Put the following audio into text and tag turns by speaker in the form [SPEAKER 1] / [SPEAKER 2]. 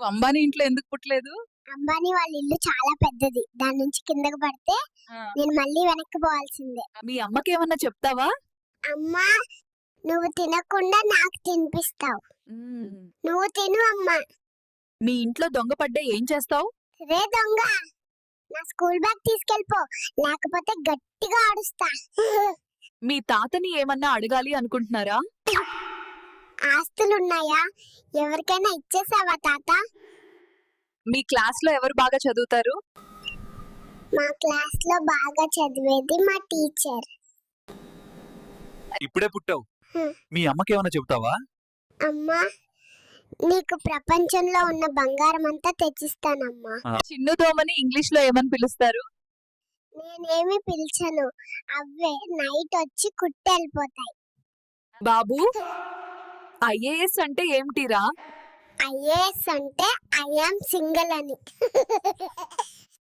[SPEAKER 1] నువ్వు అంబానీ ఇంట్లో ఎందుకు పుట్టలేదు?
[SPEAKER 2] అంబానీ వాళ్ళ ఇల్లు చాలా పెద్దది. దాని నుంచి కిందకి పడితే నేను మళ్ళీ వెనక్కి పోవాల్సిందే.
[SPEAKER 1] మీ అమ్మకేమన్నా చెప్తావా?
[SPEAKER 2] అమ్మా, నువ్వు తినకుండా నాకు తినిపిస్తావు. నువ్వు తిను అమ్మా.
[SPEAKER 1] మీ ఇంట్లో దొంగ పడ్డా ఏం చేస్తావు?
[SPEAKER 2] రే దొంగ, నా స్కూల్ బ్యాగ్ తీసుకెళ్ళిపో, లేకపోతే గట్టిగా ఆడుస్తా.
[SPEAKER 1] మీ తాతని ఏమన్నా అడగాలి అనుకుంటున్నారా?
[SPEAKER 2] ఆస్తులున్నాయా? ఎవరికైనా ఇచ్చేసావా తాత?
[SPEAKER 1] మీ క్లాస్ లో ఎవరు బాగా చదువుతారు?
[SPEAKER 2] మా క్లాస్ లో బాగా చదివేది మా టీచర్.
[SPEAKER 3] ఇప్పుడే పుట్టావు, మీ అమ్మకేమన్నా చెప్తావా?
[SPEAKER 2] అమ్మా, నీకు ప్రపంచంలో ఉన్న బంగారం అంతా తెచ్చిస్తానమ్మా.
[SPEAKER 1] చిన్ను దోమని ఇంగ్లీష్ లో ఏమని పిలుస్తారు?
[SPEAKER 2] నేనేమి పిలిచను, అవే నైట్ వచ్చి కుట్టెళ్ళిపోతాయి.
[SPEAKER 1] బాబు, ఐఏఎస్ అంటే ఏమిటిరా?
[SPEAKER 2] ఐఏఎస్ అంటే ఐ యామ్ సింగిల్ అని.